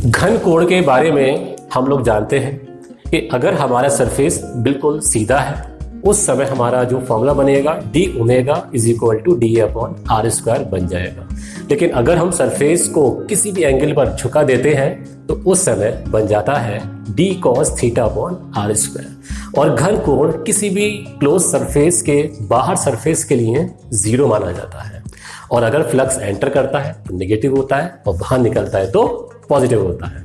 घन कोण के बारे में हम लोग जानते हैं कि अगर हमारा सरफेस बिल्कुल सीधा है उस समय हमारा जो फॉर्मूला बनेगा d omega is equal to d upon R square बन जाएगा। लेकिन अगर हम सरफेस को किसी भी एंगल पर झुका देते हैं तो उस समय बन जाता है d cos theta upon R square. और घन कोण किसी भी क्लोज सरफेस के बाहर सरफेस के लिए जीरो माना जाता है। और अगर फ्लक्स एंटर करता है तो नेगेटिव होता है और बाहर निकलता है तो पॉजिटिव होता है।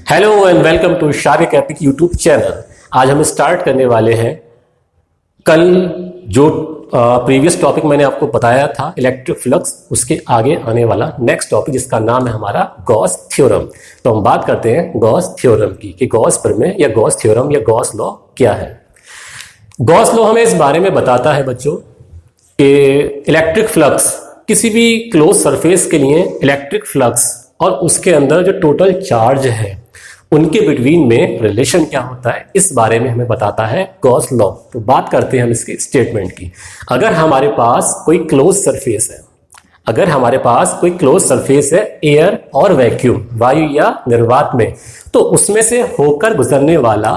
Hello and welcome to Shariq epic YouTube channel. आज हम स्टार्ट करने वाले हैं कल जो प्रीवियस टॉपिक मैंने आपको बताया था इलेक्ट्रिक फ्लक्स, उसके आगे आने वाला नेक्स्ट टॉपिक जिसका नाम है हमारा गॉस थ्योरम। तो हम बात करते हैं गॉस थ्योरम की कि गॉस प्रमेय या गॉस थ्योरम या गॉस लॉ क्या है। गॉस लॉ हमें इस बारे में बताता है बच्चों कि इलेक्ट्रिक फ्लक्स किसी भी क्लोज सरफेस के लिए इलेक्ट्रिक फ्लक्स और उसके अंदर जो टोटल चार्ज है उनके बिटवीन में रिलेशन क्या होता है, इस बारे में हमें बताता है गॉस लॉ। तो बात करते हैं हम इसके स्टेटमेंट की। अगर हमारे पास कोई क्लोज सरफेस है, अगर हमारे पास कोई क्लोज सरफेस है एयर और वैक्यूम, वायु या निर्वात में, तो उसमें से होकर गुजरने वाला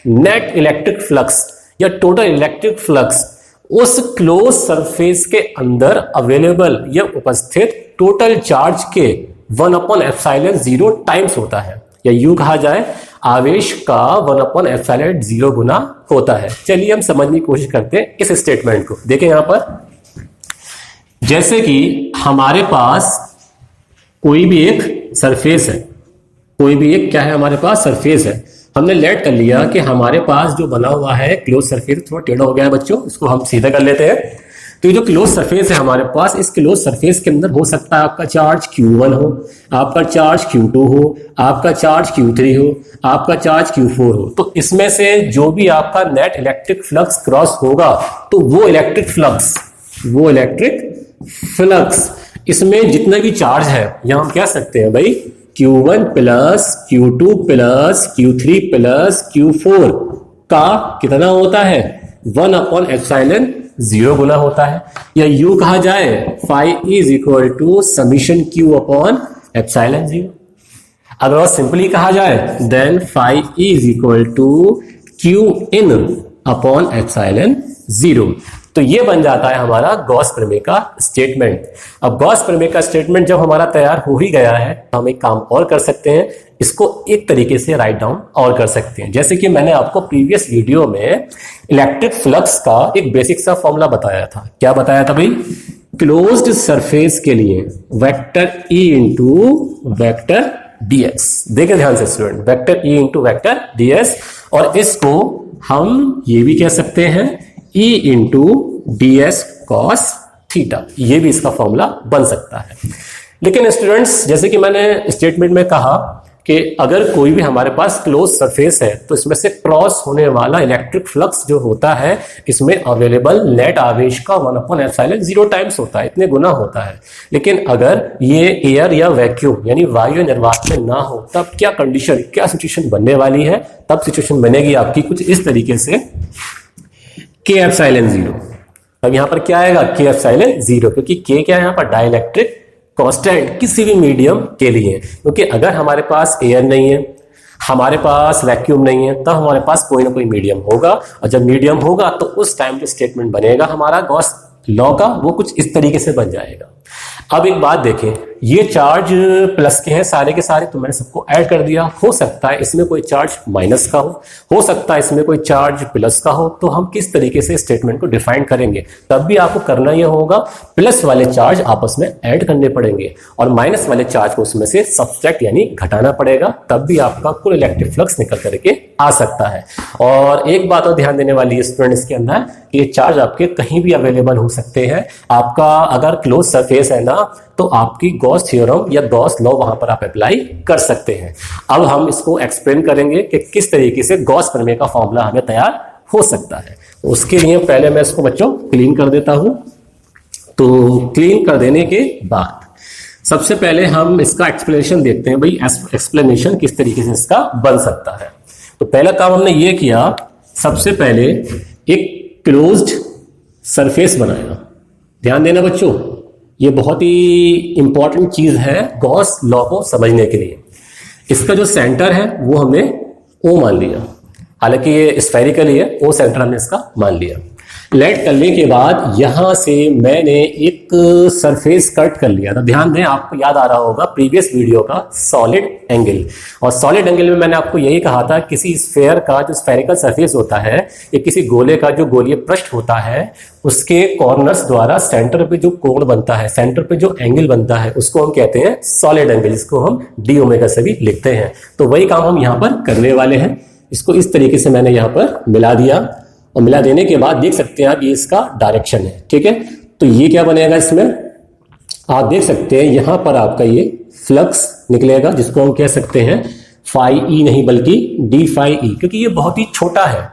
नेट इलेक्ट्रिक फ्लक्स या टोटल इलेक्ट्रिक फ्लक्स उस क्लोज सरफेस के अंदर अवेलेबल या उपस्थित टोटल चार्ज के 1/ε0 टाइम्स होता है, या यूं कहा जाए आवेश का 1/ε0 गुना होता है। चलिए हम समझने की कोशिश करते हैं इस स्टेटमेंट को। देखें यहां पर, जैसे कि हमारे पास कोई भी एक सरफेस है, कोई भी एक क्या है हमारे पास सरफेस है। हमने लेट कर लिया कि हमारे पास जो बना हुआ है क्लोज सरफेस, थोड़ा टेढ़ा हो गया है बच्चों, इसको हम सीधा कर लेते हैं। तो ये जो क्लोज सरफेस है हमारे पास, इस क्लोज सरफेस के अंदर हो सकता है आपका चार्ज Q1 हो, आपका चार्ज Q2 हो, आपका चार्ज Q3 हो, आपका चार्ज Q4 हो। तो इसमें से जो भी आपका नेट इलेक्ट्रिक फ्लक्स क्रॉस होगा तो वो इलेक्ट्रिक फ्लक्स इसमें जितने भी चार्ज है, यहां हम कह सकते हैं भाई Q1 plus Q2 plus Q3 plus Q4 का कितना होता है 1/ε0 गुना होता है। या यूं कहा जाए phi is equal to summation Q upon ε0। अगर और सिंपली कहा जाए then phi is equal to Q in upon ε0। तो ये बन जाता है हमारा गॉस प्रमेय का स्टेटमेंट। अब गॉस प्रमेय का स्टेटमेंट जब हमारा तैयार हो ही गया है तो हम एक काम और कर सकते हैं, इसको एक तरीके से राइट डाउन और कर सकते हैं। जैसे कि मैंने आपको प्रीवियस वीडियो में इलेक्ट्रिक फ्लक्स का एक बेसिक सा फॉर्मूला बताया था। क्या बताया था भाई? क्लोज्ड सरफेस के लिए vector E into vector ds। देखें ध्यान से student, vector E into vector ds, और इसको हम ये भी कह सकते हैं E into ds cos theta. ये भी इसका फॉर्मूला बन सकता है। लेकिन स्टूडेंट्स, जैसे कि मैंने स्टेटमेंट में कहा कि अगर कोई भी हमारे पास क्लोज सरफेस है तो इसमें से क्रॉस होने वाला इलेक्ट्रिक फ्लक्स जो होता है इसमें अवेलेबल नेट आवेश का 1/ε0 टाइम्स होता है, इतने गुना होता है। लेकिन अगर ये एयर या वैक्यूम यानी वायु निर्वात में ना हो तब क्या कंडीशन, क्या सिचुएशन बनने वाली है? तब सिचुएशन बनेगी आपकी कुछ इस तरीके से K/ε0। अब यहां पर क्या आएगा K/ε0, क्योंकि K क्या है यहां पर डाइलेक्ट्रिक कांस्टेंट किसी भी मीडियम के लिए। क्योंकि अगर हमारे पास एयर नहीं है, हमारे पास वैक्यूम नहीं है, तब हमारे पास कोई ना कोई मीडियम होगा, और जब मीडियम होगा तो उस टाइम जो स्टेटमेंट बनेगा हमारा गॉस लॉ का वो कुछ इस तरीके से बन जाएगा। अब एक बात देखें, ये चार्ज प्लस के हैं सारे के सारे, तो मैंने सबको ऐड कर दिया। हो सकता है इसमें कोई चार्ज माइनस का हो सकता है इसमें कोई चार्ज प्लस का हो। तो हम किस तरीके से स्टेटमेंट को डिफाइन करेंगे? तब भी आपको करना यह होगा, प्लस वाले चार्ज आपस में ऐड करने पड़ेंगे और माइनस वाले चार्ज को उसमें से सब्ट्रैक्ट यानी घटाना पड़ेगा, तब भी आपका कुल इलेक्ट्रिक फ्लक्स निकल करके आ सकता है। और एक बात और ध्यान देने वाली है स्टूडेंट इसके अंदर कि ये चार्ज आपके कहीं भी अवेलेबल हो सकते हैं। आपका अगर क्लोज सरफेस है ना तो आपकी गॉस थ्योरम या गॉस लॉ वहां पर आप अप्लाई कर सकते हैं। अब हम इसको एक्सप्लेन करेंगे कि किस तरीके से गॉस प्रमेय का फॉर्मूला हमें तैयार हो सकता है। उसके लिए पहले मैं इसको बच्चों क्लीन कर देता हूं। तो क्लीन कर देने के बाद सबसे पहले हम इसका एक्सप्लेनेशन देखते हैं, भाई एक्सप्लेनेशन किस तरीके से इसका बन सकता है। तो पहला काम हमने ये किया, सबसे पहले एक क्लोज्ड सरफेस बनाएगा। ध्यान देना बच्चों, ये बहुत ही इंपॉर्टेंट चीज है गॉस लॉ को समझने के लिए। इसका जो सेंटर है वो हमने ओ मान लिया, हालांकि ये स्फेरिकल है, ओ सेंटर हमने इसका मान लिया। लेट करने के बाद यहां से मैंने एक सरफेस कट कर लिया था। ध्यान दें, आपको याद आ रहा होगा प्रीवियस वीडियो का सॉलिड एंगल, और सॉलिड एंगल में मैंने आपको यही कहा था किसी स्फेयर का जो स्फेरिकल सरफेस होता है या किसी गोले का जो गोलीय पृष्ठ होता है उसके कॉर्नर्स द्वारा सेंटर पे जो कोण बनता है, सेंटर पे जो एंगल बनता है उसको हम कहते हैं सॉलिड एंगल, जिसको हम डी ओमेगा से भी लिखते हैं। तो वही काम हम यहाँ पर करने वाले हैं। इसको इस तरीके से मैंने यहाँ पर मिला दिया, और मिला देने के बाद देख सकते हैं आप ये इसका डायरेक्शन है। ठीक है, तो ये क्या बनेगा, इसमें आप देख सकते हैं यहां पर आपका ये फ्लक्स निकलेगा, जिसको हम कह सकते हैं फाई ई नहीं बल्कि डी फाई ई, क्योंकि ये बहुत ही छोटा है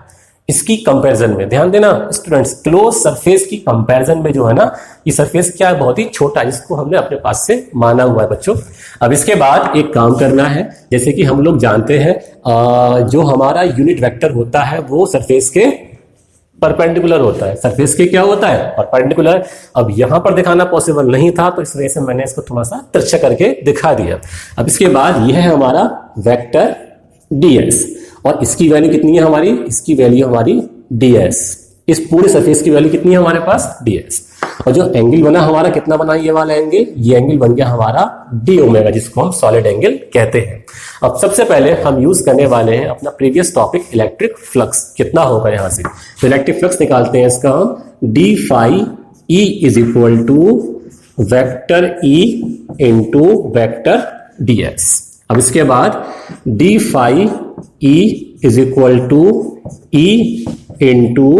इसकी कंपैरिजन में। ध्यान देना स्टूडेंट्स, क्लोज सरफेस की कंपैरिजन में जो है ना, ये सरफेस क्या है, बहुत ही छोटा है, जिसको हमने अपने पास से माना हुआ है बच्चों। अब इसके बाद एक काम करना है, जैसे कि हम लोग जानते हैं जो हमारा यूनिट वेक्टर होता है वो सरफेस के परपेंडिकुलर होता है। सरफेस के क्या होता है, परपेंडिकुलर। अब यहां पर दिखाना पॉसिबल नहीं था, तो इस वजह से मैंने इसको थोड़ा सा तिरछा करके दिखा दिया। अब इसके बाद यह है हमारा वेक्टर ds, और इसकी वैल्यू कितनी है हमारी, इसकी वैल्यू हमारी ds। इस पूरे सरफेस की वैल्यू कितनी है हमारे पास, ds। और जो एंगल बना हमारा, कितना बना ये वाला एंगल, ये एंगल बन गया हमारा डी ओमेगा, जिसको हम सॉलिड एंगल कहते हैं। अब सबसे पहले हम यूज करने वाले हैं अपना प्रीवियस टॉपिक इलेक्ट्रिक फ्लक्स। कितना होगा यहां से, तो इलेक्ट्रिक फ्लक्स निकालते हैं इसका हम, d phi E is equal to vector E into vector ds। अब इसके बाद d phi E is equal to E into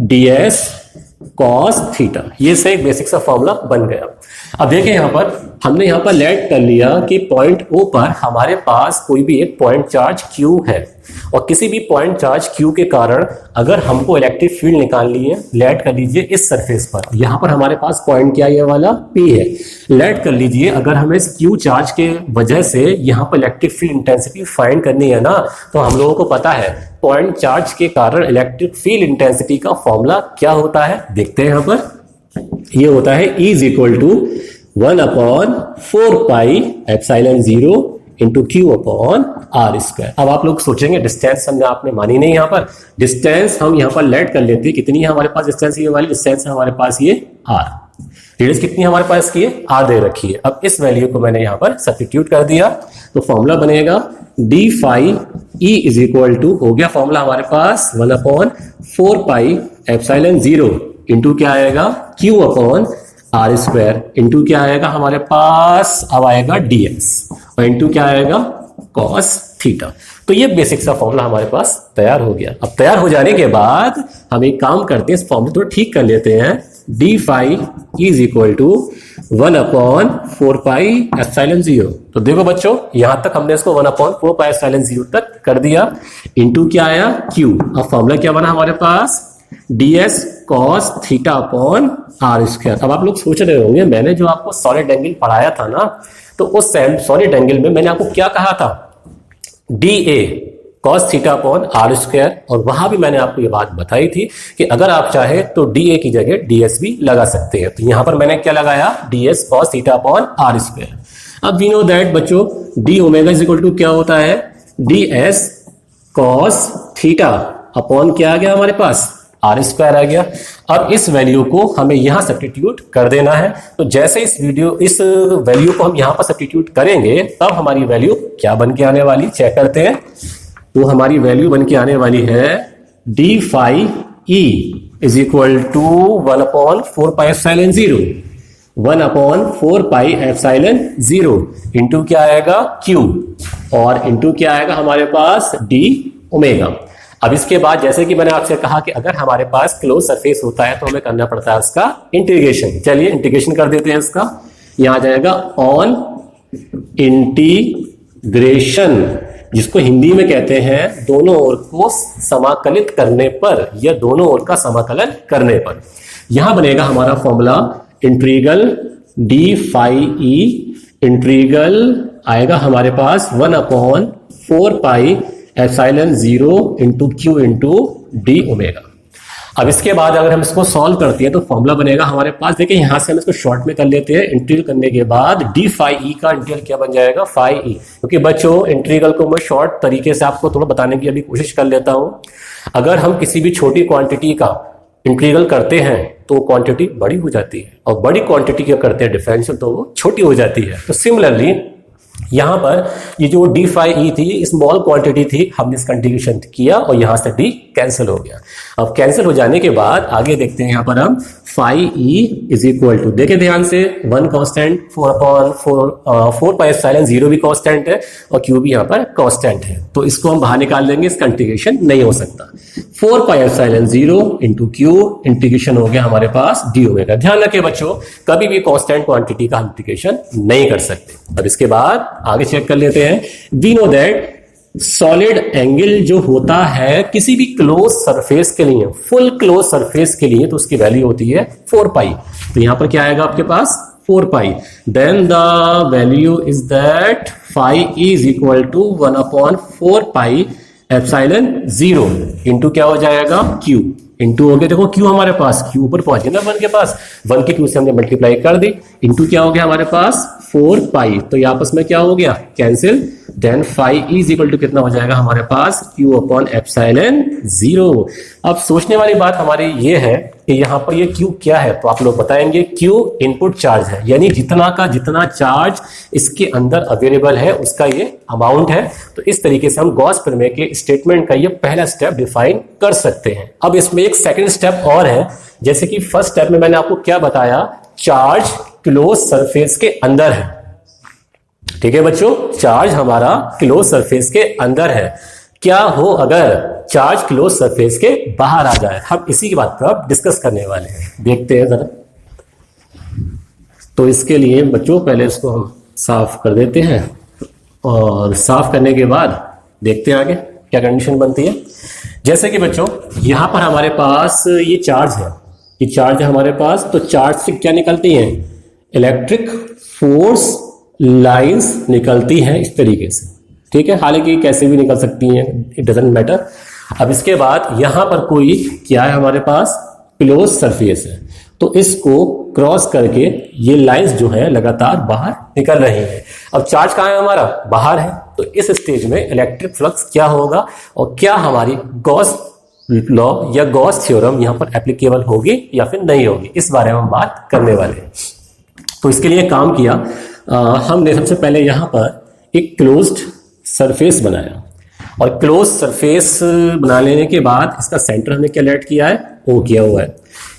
ds cos theta. ये से एक बेसिक सा फॉर्मूला बन गया। अब देखिए यहां पर हमने यहां पर लेट कर लिया कि पॉइंट O पर हमारे पास कोई भी एक पॉइंट चार्ज Q है, और किसी भी पॉइंट चार्ज Q के कारण अगर हमको इलेक्ट्रिक फील्ड निकालनी है, लेट कर लीजिए इस सरफेस पर। यहां पर हमारे पास पॉइंट क्या ये वाला P है, लेट कर लीजिए अगर हमें इस Q चार्ज के वजह से यहां पर इलेक्ट्रिक फील्ड इंटेंसिटी फाइंड करनी है ना, तो हम लोगों को पता है पॉइंट चार्ज के कारण इलेक्ट्रिक फील्ड इंटेंसिटी का फॉर्मूला क्या होता है। देखते हैं यहां पर, ये होता है E is equal to 1/4 pi epsilon 0 into Q upon R square. अब आप लोग सोचेंगे डिस्टेंस हमने आपने मानी नहीं, यहां पर डिस्टेंस हम यहां पर लेट कर लेते हैं। कितनी है हमारे पास डिस्टेंस, ये वाली डिस्टेंस है हमारे पास ये r। रेडियस कितनी हमारे पास की है, r दे रखी है। अब इस वैल्यू को मैंने यहां पर सब्स्टिट्यूट कर दिया, तो फॉर्मूला बनेगा d phi E is equal to, हो गया फॉर्मूला हमारे पास 1/4 पाई एप्सिलॉन 0 इंटू क्या आएगा Q upon R square, into क्या आएगा हमारे पास, अब आएगा ds, और इंटू क्या आएगा cos थीटा। तो ये बेसिक सा फॉर्मूला हमारे पास तैयार हो गया। अब तैयार हो जाने के बाद हम एक काम करते हैं, इस फॉर्मूला थोड़ा ठीक कर लेते हैं। D phi is equal to 1/4 pi epsilon 0। तो देखो बच्चों, यहां तक हमने इसको 1/4 पाई एप्सिलॉन 0 तक कर दिया, इंटू क्या आया Q। अब फॉर्मूला क्या बना हमारे पास, ds cos theta upon R square. अब आप लोग सोच रहे होंगे, मैंने जो आपको सॉलिड एंगल पढ़ाया था ना, तो उस सॉलिड एंगल में मैंने आपको क्या कहा था, dA cos theta upon R square. और वहां भी मैंने आपको ये बात बताई थी कि अगर आप चाहे तो dA की जगह ds भी लगा सकते हैं। तो यहां पर मैंने क्या लगाया, ds cos theta upon R square. अब वी नो दैट बच्चों, d omega is equal to क्या होता है, ds cos थीटा अपॉन क्या आ गया हमारे पास, आर स्क्वायर आ गया। अब इस वैल्यू को हमें यहां सब्स्टिट्यूट कर देना है। तो जैसे इस वैल्यू को हम यहां पर सब्स्टिट्यूट करेंगे, तब हमारी वैल्यू क्या बन के आने वाली, चेक करते हैं। तो हमारी वैल्यू बन के आने वाली है d phi E is equal to 1/4 pi epsilon 0, 1/4 pi epsilon 0 into क्या आएगा Q, और इंटू क्या आएगा हमारे पास डी ओमेगा। अब इसके बाद जैसे कि मैंने आपसे कहा कि अगर हमारे पास क्लोज सरफेस होता है तो हमें करना पड़ता है उसका इंटीग्रेशन। चलिए इंटीग्रेशन कर देते हैं इसका। यहां आ जाएगा ऑन इंटीग्रेशन, जिसको हिंदी में कहते हैं दोनों ओर को समाकलित करने पर, या दोनों ओर का समाकलन करने पर। यहां बनेगा हमारा formula integral d phi E, integral आएगा हमारे पास 1/4 pi epsilon 0 into Q into d omega. अब इसके बाद अगर हम इसको सॉल्व करते हैं तो फॉर्मूला बनेगा हमारे पास, देखिए यहां से हम इसको शॉर्ट में कर लेते हैं। इंटीग्रल करने के बाद डी फाई ई का इंटीग्रल क्या बन जाएगा, फाई ई। क्योंकि बच्चों इंटीग्रल को मैं शॉर्ट तरीके से आपको थोड़ा बताने की अभी कोशिश कर लेता हूं। अगर हम किसी भी छोटी क्वांटिटी का इंटीग्रल करते हैं तो क्वांटिटी बड़ी हो जाती है, और बड़ी क्वांटिटी क्या करते हैं डिफरेंशियल, तो वो छोटी हो जाती है। तो सिमिलरली यहां पर ये जो डी फाई ई थी स्मॉल क्वांटिटी थी, हमने इसका इंटीग्रेशन किया और यहां से डी कैंसिल हो गया। अब कैंसिल हो जाने के बाद आगे देखते हैं यहां पर हम phi E is equal to, देखिए ध्यान से 1 कांस्टेंट, 4 पाई एप्सिलॉन 0 भी कांस्टेंट है और क्यू भी यहां पर कांस्टेंट है, तो इसको हम बाहर निकाल लेंगे, इसका इंटीग्रेशन नहीं हो सकता। 4 pi epsilon 0 into Q, integration हो गया हमारे पास डी ओमेगा। ध्यान रखिए बच्चों, कभी भी कांस्टेंट क्वांटिटी का इंटीग्रेशन नहीं कर सकते। अब इसके बाद आगे चेक कर लेते हैं। We know that solid angle जो होता है किसी भी क्लोज सरफेस के लिए, फुल क्लोज सरफेस के लिए, तो उसकी वैल्यू होती है 4 पाई। तो यहां पर क्या आएगा आपके पास 4 pi. Then the value is that phi is equal to 1/4 pi epsilon 0 into क्या हो जाएगा क्यू, इंटू हो गया, देखो क्यू हमारे पास, क्यू ऊपर पहुंच गया ना 1 के पास, 1 के क्यू से हमने मल्टीप्लाई कर दी, इंटू क्या हो गया हमारे पास 4 पाई। तो ये आपस में क्या हो गया cancel. Then phi is equal to कितना हो जाएगा हमारे पास क्यू अपॉन एप्सिलॉन 0। अब सोचने वाली बात हमारी ये है कि यहाँ पर ये क्यू क्या है, तो आप लोग बताएंगे क्यू इनपुट चार्ज है, यानी जितना का जितना चार्ज इसके अंदर अवेलेबल है उसका ये अमाउंट है। तो इस तरीके से हम गॉस प्रमेय के स्टेटमेंट का ये पहला स्टेप डिफाइन कर सकते हैं। अब इसमें एक सेकंड स्टेप और है, जैसे कि फर्स्ट स्टेप में मैंने आपको क्या बताया, चार्ज क्लोज सरफेस के अंदर है, ठीक है बच्चों, चार्ज हमारा क्लोज सरफेस के अंदर है। क्या हो अगर चार्ज क्लोज सरफेस के बाहर आ जाए, हम इसी की बात पर डिस्कस करने वाले हैं, देखते हैं जरा। तो इसके लिए बच्चों पहले इसको हम साफ कर देते हैं, और साफ करने के बाद देखते हैं आगे क्या कंडीशन बनती है। जैसे कि बच्चों यहां पर हमारे पास ये चार्ज है, ये चार्ज है हमारे पास, तो चार्ज से क्या निकलती है, इलेक्ट्रिक फोर्स लाइंस निकलती हैं इस तरीके से, ठीक है, हालांकि कैसे भी निकल सकती हैं, इट डजंट मैटर। अब इसके बाद यहां पर कोई क्या है हमारे पास, क्लोज सरफेस है, तो इसको क्रॉस करके ये लाइंस जो है लगातार बाहर निकल रही हैं। अब चार्ज कहां है हमारा, बाहर है, तो इस स्टेज में इलेक्ट्रिक फ्लक्स क्या होगा, और क्या हमारी गॉस लॉ या गॉस थ्योरम यहां पर एप्लीकेबल होगी या फिर नहीं होगी, इस बारे में हम बात करने वाले हैं। तो इसके लिए काम किया हमने, सबसे पहले यहां पर एक क्लोज्ड सरफेस बनाया, और क्लोज सरफेस बना लेने के बाद इसका सेंटर हमने क्या लेट किया है, ओ किया हुआ है।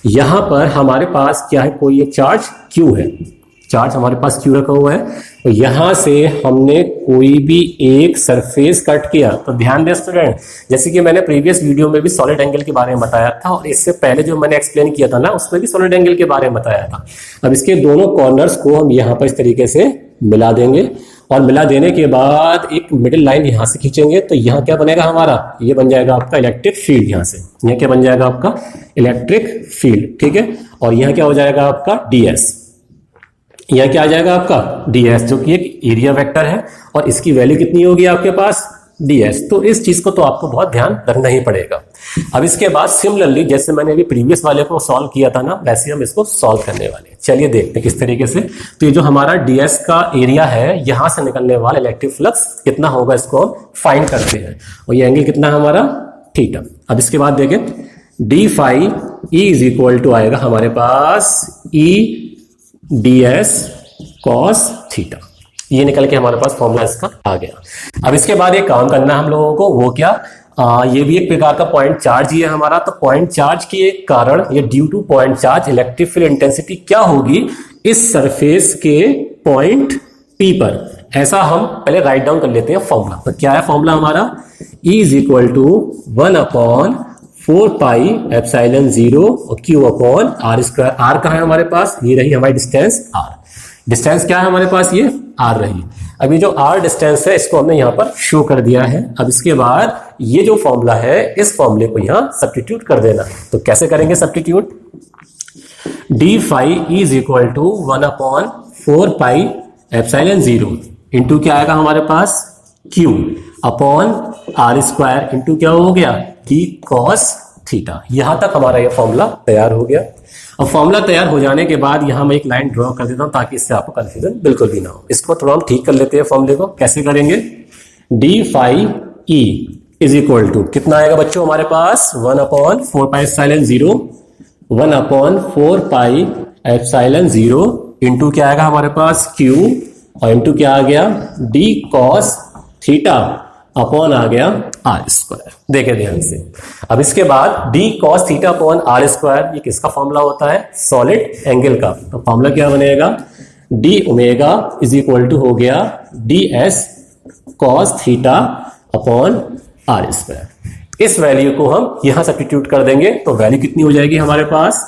यहां पर हमारे पास क्या है, कोई एक चार्ज क्यू है, चार्ज हमारे पास क्यू रखा हुआ है, तो यहां से हमने कोई भी एक सरफेस कट किया। तो ध्यान दें स्टूडेंट, जैसे कि मैंने प्रीवियस वीडियो में भी सॉलिड एंगल के बारे में बताया था, और इससे पहले जो मैंने एक्सप्लेन किया था ना उसमें भी सॉलिड एंगल के बारे में बताया था। अब इसके दोनों कॉर्नर्स को हम यहाँ पर इस तरीके से मिला देंगे, और मिला देने के बाद एक मिडिल लाइन यहां से खींचेंगे, तो यहाँ क्या बनेगा हमारा, ये बन जाएगा आपका इलेक्ट्रिक फील्ड। यहाँ से यह क्या बन जाएगा आपका इलेक्ट्रिक फील्ड, ठीक है, और यहाँ क्या हो जाएगा आपका डीएस, यह क्या आ जाएगा आपका डीएस, जो कि एक एरिया वेक्टर है, और इसकी वैल्यू कितनी होगी आपके पास डीएस। तो इस चीज को तो आपको बहुत ध्यान रखना ही पड़ेगा। अब इसके बाद सिमिलरली जैसे मैंने अभी प्रीवियस वाले को सॉल्व किया था ना, वैसे हम इसको सॉल्व करने वाले हैं। चलिए देखते हैं किस तरीके से। तो ये जो हमारा डीएस का एरिया है, यहां से निकलने वाला इलेक्ट्रिक फ्लक्स कितना होगा, इसको हम फाइंड करते हैं, और ये एंगल कितना है हमारा थीटा। अब इसके बाद देखें d phi E is equal to आएगा हमारे पास ई ds cos थीटा, ये निकल के हमारे पास फॉर्मूला इसका आ गया। अब इसके बाद एक काम करना हम लोगों को, वो क्या, ये भी एक प्रकार का पॉइंट चार्ज ही है हमारा। तो पॉइंट चार्ज के कारण, ये due two point charge electric field intensity क्या होगी इस सरफेस के पॉइंट P पर, ऐसा हम पहले राइट डाउन कर लेते हैं फॉर्मूला। तो क्या है फॉर्मूला हमारा, E is equal to 1/4 pi epsilon 0 और Q upon R square. R कहाँ है हमारे पास, ये रही हमारी डिस्टेंस R। डिस्टेंस क्या है हमारे पास, ये R रही। अभी जो R डिस्टेंस है इसको हमने यहाँ पर शो कर दिया है। अब इसके बाद ये जो फॉर्मूला है, इस फॉर्मूले को यहाँ सब्स्टिट्यूट कर देना। तो कैसे करेंगे substitute, d phi is equal to 1/4 pi epsilon 0 into क्या आएगा हमारे पास Q upon R square into क्या हो गया T cos थीटा। यहां तक हमारा ये फॉर्मूला तैयार हो गया। अब फॉर्मूला तैयार हो जाने के बाद यहां मैं एक लाइन ड्रॉ कर देता हूं ताकि इससे आपको कंफ्यूजन बिल्कुल भी ना हो। इसको थोड़ा हम ठीक कर लेते हैं फॉर्मूले को। कैसे करेंगे? D phi E is equal to कितना आएगा बच्चों हमारे पास? 1/4 pi epsilon 0, 1/4 pi epsilon 0 into क्या आएगा हमारे पास? क्यू, और इंटू क्या आ गया? डी कॉस थीटा अपॉन आ गया आर स्क्वायर। देखे ध्यान से। अब इसके बाद d cos theta upon R square, ये किसका फॉर्मूला होता है? सॉलिड एंगल का। तो फॉर्मूला क्या बनेगा? D omega is equal to हो गया d S cos theta upon R square. इस वैल्यू को हम यहां सब्स्टिट्यूट कर देंगे तो वैल्यू कितनी हो जाएगी हमारे पास?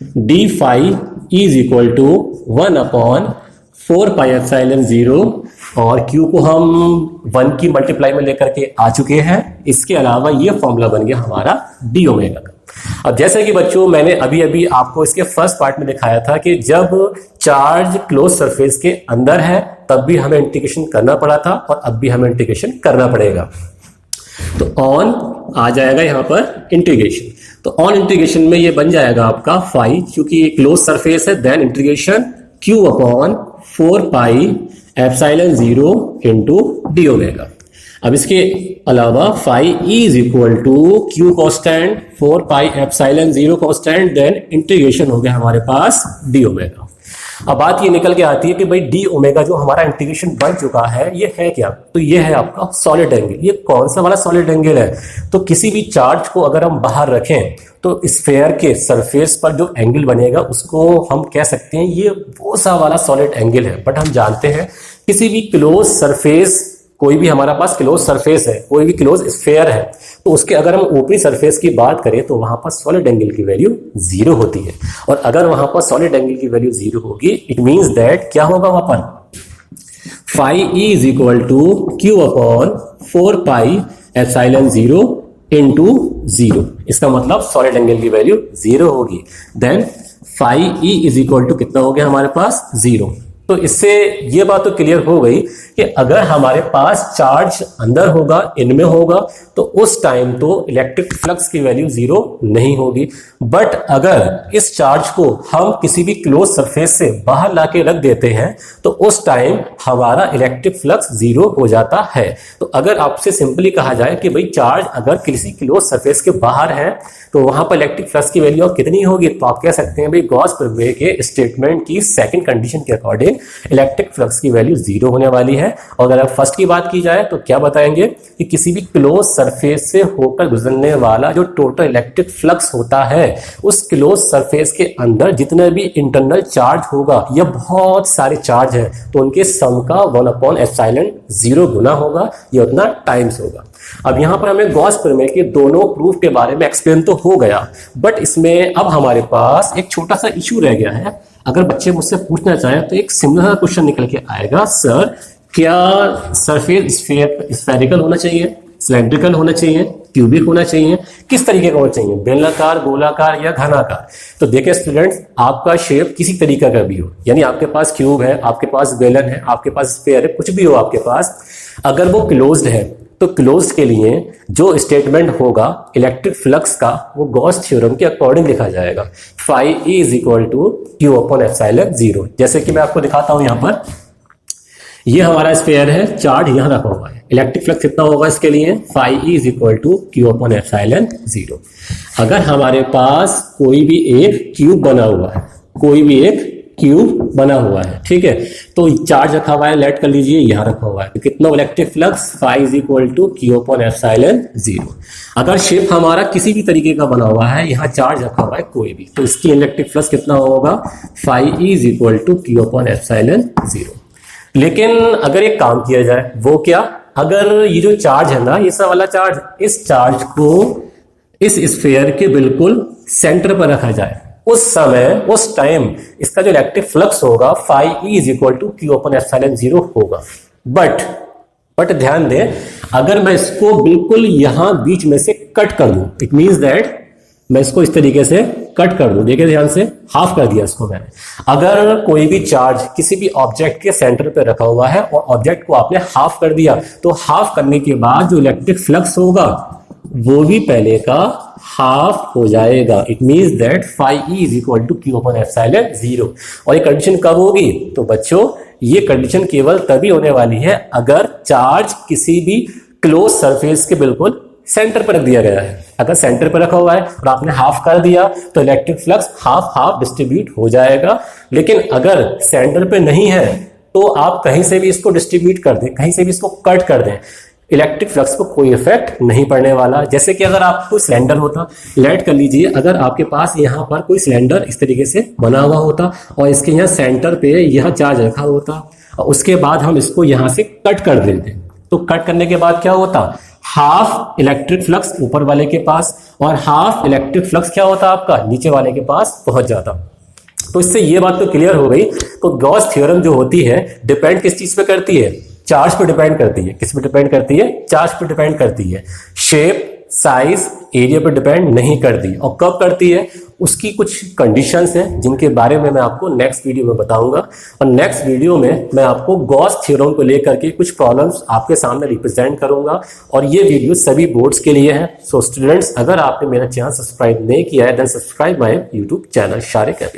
D phi is equal to 1/4 pi epsilon 0, और Q को हम 1 की मल्टीप्लाई में लेकर के आ चुके हैं। इसके अलावा ये फॉर्मूला बन गया हमारा डी ओमेगा का। अब जैसे कि बच्चों मैंने अभी अभी आपको इसके फर्स्ट पार्ट में दिखाया था कि जब चार्ज क्लोज सरफेस के अंदर है तब भी हमें इंटीग्रेशन करना पड़ा था और अब भी हमें इंटीग्रेशन करना पड़ेगा। तो ऑन आ जाएगा यहां पर इंटीग्रेशन। तो ऑन इंटीग्रेशन में ये बन जाएगा आपका फाई, क्योंकि ये क्लोज सरफेस है, then integration Q upon 4 pi epsilon 0 into d omega. अब इसके अलावा phi is equal to Q constant 4 pi epsilon 0 constant, then integration हो गया हमारे पास डी ओमेगा। अब बात ये निकल के आती है कि भाई डी ओमेगा जो हमारा इंटीग्रेशन बन चुका है ये है क्या? तो ये है आपका सॉलिड एंगल। ये कौन सा वाला सॉलिड एंगल है? तो किसी भी चार्ज को अगर हम बाहर रखें तो स्फेयर के सरफेस पर जो एंगल बनेगा उसको हम कह सकते हैं ये वो सा वाला सॉलिड एंगल है। बट हम जानते हैं किसी भी क्लोज सरफेस, कोई भी हमारा पास क्लोज सरफेस है, कोई भी क्लोज स्फेयर है, तो उसके अगर हम ऊपरी सरफेस की बात करें तो वहां पर सॉलिड एंगल की वैल्यू 0 होती है। और अगर वहां पर सॉलिड एंगल की वैल्यू 0 होगी, इट मींस दैट क्या होगा वहां पर? Phi is equal to Q upon 4 pi epsilon 0 into 0। इसका मतलब सॉलिड एंगल की वैल्यू 0 होगी। Then phi E is equal to कितना हो गया हमारे पास? 0। तो इससे ये बात तो क्लियर हो गई कि अगर हमारे पास चार्ज अंदर होगा, इनमें होगा, तो उस टाइम तो इलेक्ट्रिक फ्लक्स की वैल्यू 0 नहीं होगी। बट अगर इस चार्ज को हम किसी भी क्लोज सरफेस से बाहर लाके रख देते हैं तो उस टाइम हमारा इलेक्ट्रिक फ्लक्स 0 हो जाता है। तो अगर आपसे सिंपली कहा जाए कि भाई चार्ज अगर किसी क्लोज सरफेस के बाहर है तो वहां पर इलेक्ट्रिक फ्लक्स की वैल्यू कितनी होगी? तो आप कह सकते हैं भाई गॉस प्रमेय के स्टेटमेंट की सेकंड कंडीशन के अकॉर्डिंग इलेक्ट्रिक फ्लक्स की वैल्यू 0 होने वाली है। और अगर फर्स्ट की बात की जाए तो क्या बताएंगे कि किसी भी क्लोज सरफेस से होकर गुजरने वाला जो टोटल इलेक्ट्रिक फ्लक्स होता है उस क्लोज सरफेस के अंदर जितने भी इंटरनल चार्ज होगा, यह बहुत सारे चार्ज है, तो उनके सम का 1/ε0 गुना होगा, यह उतना टाइम्स होगा। अब यहां पर हमें गॉस प्रमेय के दोनों प्रूफ के बारे में एक्सप्लेन तो हो गया, बट इसमें अब हमारे पास एक छोटा सा इश्यू रह गया है। अगर बच्चे मुझसे पूछना चाहें तो एक सिमिलर क्वेश्चन निकल के आएगा, सर क्या सरफेस स्फेरिकल होना चाहिए, सिलेंड्रिकल होना चाहिए, क्यूबिक होना चाहिए, किस तरीके का होना चाहिए, बेलनाकार, गोलाकार या घनाकार? तो देखिए स्टूडेंट्स, आपका शेप किसी तरीका का भी हो, यानी आपके पास क्यूब है, आपके पास बेलन है, आपके पास स्फेयर है, कुछ भी हो आपके पास, अगर वो क्लोज्ड है तो क्लोज्ड के लिए जो स्टेटमेंट होगा इलेक्ट्रिक फ्लक्स का वो गॉस थ्योरम के अकॉर्डिंग लिखा जाएगा। Phi E is equal to Q upon epsilon 0। जैसे कि मैं आपको दिखाता हूं, यहां पर ये हमारा स्फेयर है, चार्ज यहां रखा हुआ है, इलेक्ट्रिक फ्लक्स कितना होगा इसके लिए? Phi E is equal to Q upon epsilon 0। अगर हमारे पास कोई भी एक क्यूब बना हुआ है, कोई भी एक क्यूब बना हुआ है, ठीक है, तो चार्ज रखा हुआ है, लेट कर लीजिए यहां रखा हुआ है, तो कितना electric flux? Phi is equal to Q upon epsilon 0। अगर शेप हमारा किसी भी तरीके का बना हुआ है, यहाँ चार्ज रखा हुआ है कोई भी, तो इसकी इलेक्ट्रिक फ्लक्स कितना होगा? Phi is equal to Q upon epsilon 0। लेकिन अगर एक काम किया जाए, वो क्या? अगर ये जो चार्ज है ना, ये सब वाला चार्ज, इस चार्ज को इस स्फेयर के बिल्कुल सेंटर पर रखा जाए, उस समय उस टाइम इसका जो इलेक्ट्रिक फ्लक्स होगा phi E is equal to Q upon epsilon 0 होगा। बट ध्यान दें, अगर मैं इसको बिल्कुल यहां बीच में से कट कर दूं, इट मींस दैट मैं इसको इस तरीके से कट कर दूं, देखिए ध्यान से, हाफ कर दिया इसको मैंने। अगर कोई भी चार्ज किसी भी ऑब्जेक्ट के सेंटर पे रखा हुआ है और ऑब्जेक्ट को आपने हाफ कर दिया, तो हाफ करने के बाद जो इलेक्ट्रिक फ्लक्स होगा वो भी पहले का हाफ हो जाएगा। It means that phi E is equal to Q upon epsilon 0। और ये कंडीशन कब होगी? तो बच्चों ये कंडीशन केवल तभी होने वाली है अगर चार्ज किसी भी क्लोज सरफेस के बिल्कुल सेंटर पर रख दिया गया है। अगर सेंटर पर रखा हुआ है और आपने हाफ कर दिया तो electric flux half half distribute हो जाएगा। लेकिन अगर सेंटर पे नहीं है तो आप कहीं से भी इसको डिस्ट्रीब्यूट कर दें, कहीं से भी इसको कट कर दें, इलेक्ट्रिक फ्लक्स को कोई इफेक्ट नहीं पड़ने वाला। जैसे कि अगर आप कोई सिलेंडर होता, लेट कर लीजिए, अगर आपके पास यहाँ पर कोई सिलेंडर इस तरीके से बना हुआ होता और इसके यहाँ सेंटर पे यह चार्ज रखा होता और उसके बाद हम इसको यहाँ से कट कर देते, तो कट करने के बाद क्या होता? हाफ इलेक्ट्रिक फ्लक्स ऊपर वाले के पास और हाफ इलेक्ट्रिक फ्लक्स क्या होता आपका? नीचे वाले के पास पहुंच जाता। तो इससे ये बात तो क्लियर हो गई। तो गॉस थ्योरम जो होती है डिपेंड किस चीज पे करती है? चार्ज पे डिपेंड करती है। किस पे डिपेंड करती है? चार्ज पे डिपेंड करती है। शेप, साइज, एरिया पे डिपेंड नहीं करती। और कब करती है? उसकी कुछ कंडीशंस हैं जिनके बारे में मैं आपको नेक्स्ट वीडियो में बताऊंगा। और नेक्स्ट वीडियो में मैं आपको गॉस थ्योरम को लेकर के कुछ प्रॉब्लम्स आपके सामने रिप्रेजेंट करूंगा। और ये वीडियो सभी बोर्ड्स के लिए है। सो स्टूडेंट्स, अगर आपने मेरा चैनल सब्सक्राइब नहीं किया है then subscribe my YouTube channel Shariq AB.